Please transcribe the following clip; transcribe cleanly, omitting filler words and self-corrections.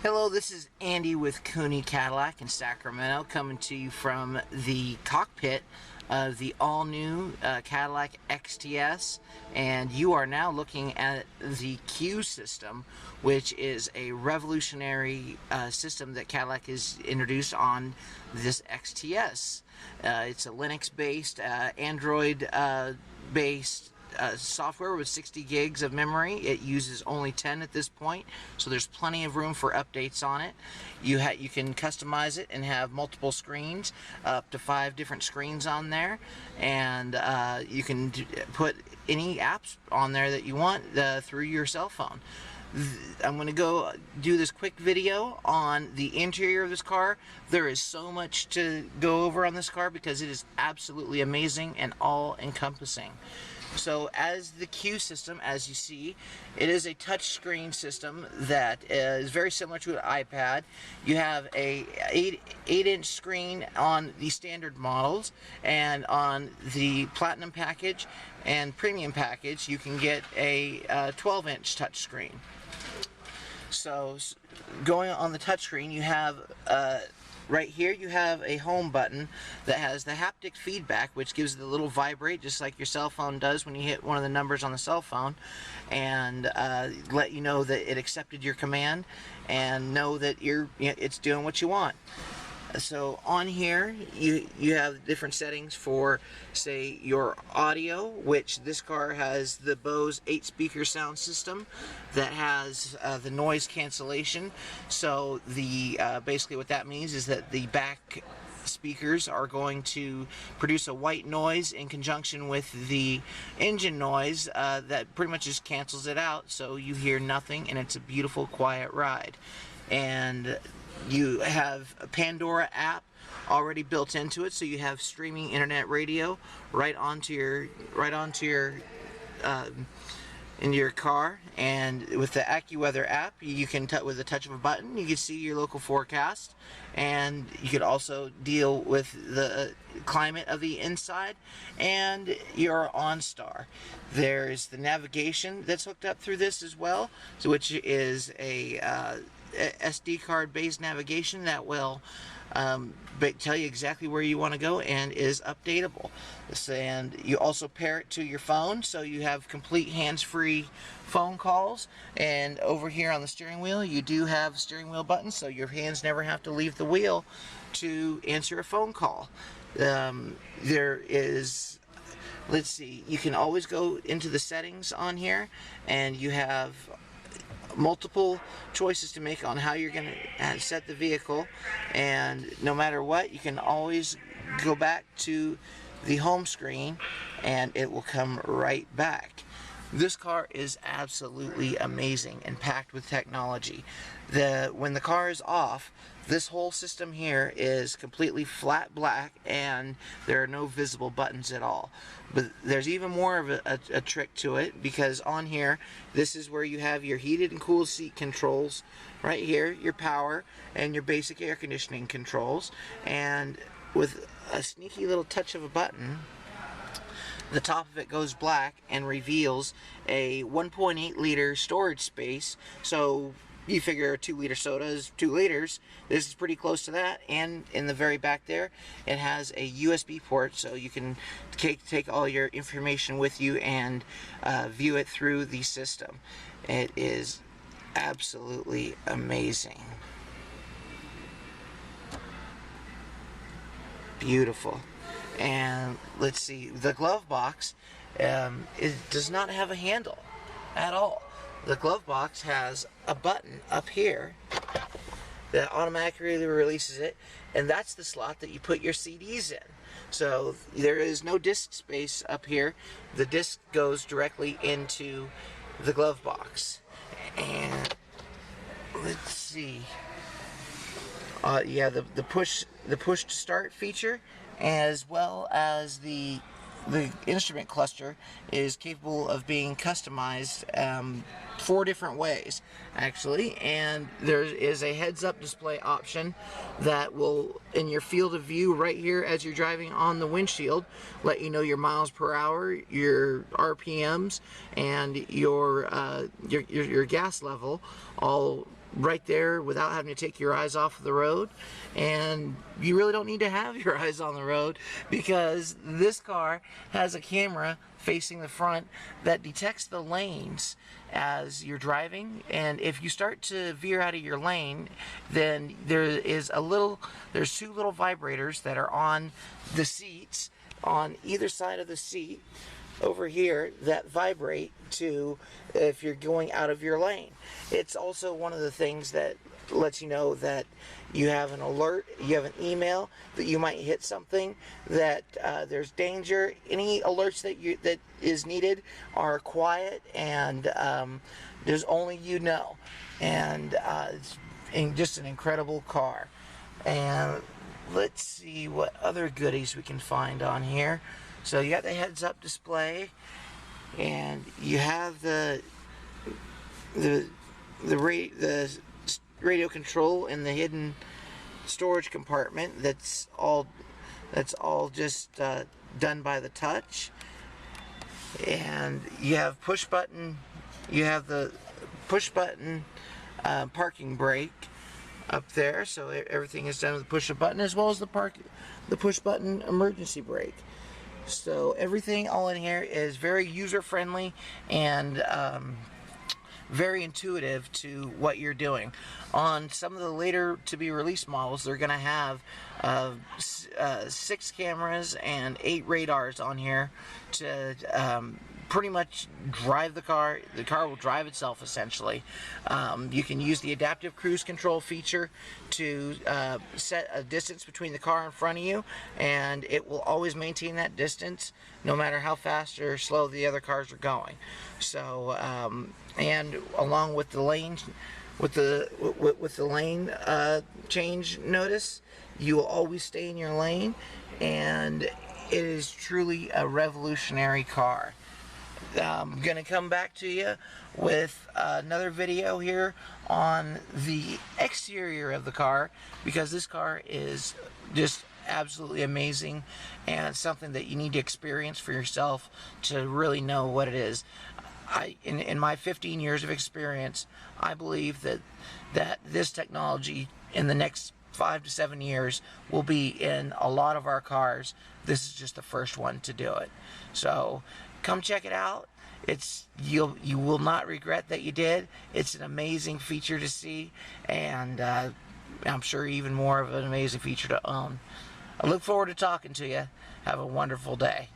Hello, this is Andy with Cooney Cadillac in Sacramento, coming to you from the cockpit of the all-new Cadillac XTS, and you are now looking at the Q system, which is a revolutionary system that Cadillac has introduced on this XTS. It's a Linux-based, Android-based software with 60 gigs of memory. It uses only 10 at this point, so there's plenty of room for updates on it. You can customize it and have multiple screens, up to 5 different screens on there, and you can put any apps on there that you want through your cell phone. I'm going to go do this quick video on the interior of this car. There is so much to go over on this car because it is absolutely amazing and all-encompassing. So as the Q system, as you see, it is a touchscreen system that is very similar to an iPad. You have a 8-inch screen on the standard models, and on the Platinum package and Premium package you can get a 12-inch touchscreen. So going on the touchscreen, you have right here you have a home button that has the haptic feedback, which gives the little vibrate just like your cell phone does when you hit one of the numbers on the cell phone, and let you know that it accepted your command and know that it's doing what you want. So on here you have different settings for, say, your audio, which this car has the Bose 8-speaker sound system that has the noise cancellation. So the basically what that means is that the back speakers are going to produce a white noise in conjunction with the engine noise that pretty much just cancels it out, so you hear nothing and it's a beautiful quiet ride. And you have a Pandora app already built into it, so you have streaming internet radio right onto your in your car. And with the AccuWeather app, you can with the touch of a button you can see your local forecast, and you could also deal with the climate of the inside and your OnStar. There's the navigation that's hooked up through this as well, which is a SD card based navigation that will tell you exactly where you want to go and is updatable. And you also pair it to your phone, so you have complete hands-free phone calls. And over here on the steering wheel you do have steering wheel buttons, so your hands never have to leave the wheel to answer a phone call. There is, let's see, you can always go into the settings on here, and you have multiple choices to make on how you're going to set the vehicle, and no matter what, you can always go back to the home screen and it will come right back. This car is absolutely amazing and packed with technology. When the car is off, this whole system here is completely flat black and there are no visible buttons at all. But there's even more of a trick to it, because on here, this is where you have your heated and cooled seat controls. Right here, your power and your basic air conditioning controls. And with a sneaky little touch of a button, the top of it goes black and reveals a 1.8 liter storage space. So you figure a 2-liter soda is 2 liters. This is pretty close to that. And in the very back there, it has a USB port, so you can take all your information with you and view it through the system. It is absolutely amazing. Beautiful. And let's see, the glove box, it does not have a handle at all. The glove box has a button up here that automatically releases it, and that's the slot that you put your CDs in. So there is no disc space up here. The disc goes directly into the glove box. And let's see, yeah, the push to start feature, as well as the instrument cluster, is capable of being customized 4 different ways actually. And there is a heads-up display option that will, in your field of view right here as you're driving on the windshield, let you know your miles per hour, your RPMs, and your gas level, all right there without having to take your eyes off of the road. And you really don't need to have your eyes on the road, because this car has a camera facing the front that detects the lanes as you're driving, and if you start to veer out of your lane, then there's two little vibrators that are on the seats on either side of the seat over here that vibrate to if you're going out of your lane. It's also one of the things that lets you know that you have an alert, you have an email that you might hit something, that there's danger. Any alerts that is needed are quiet, and there's only you know. And it's just an incredible car. And let's see what other goodies we can find on here. So you got the heads-up display, and you have the radio control in the hidden storage compartment. That's all just done by the touch. And you have push button. You have the push button parking brake up there, so everything is done with the push of button, as well as the push button emergency brake. So everything all in here is very user friendly and very intuitive to what you're doing. On some of the later to be released models, they're going to have 6 cameras and 8 radars on here to pretty much drive the car. The car will drive itself, essentially. You can use the adaptive cruise control feature to set a distance between the car in front of you, and it will always maintain that distance no matter how fast or slow the other cars are going. So and along with the lane lane change notice, you will always stay in your lane, and it is truly a revolutionary car. I'm going to come back to you with another video here on the exterior of the car, because this car is just absolutely amazing and something that you need to experience for yourself to really know what it is. In my 15 years of experience, I believe that this technology in the next 5 to 7 years will be in a lot of our cars. This is just the first one to do it. So come check it out. You will not regret that you did. It's an amazing feature to see, and I'm sure even more of an amazing feature to own. I look forward to talking to you. Have a wonderful day.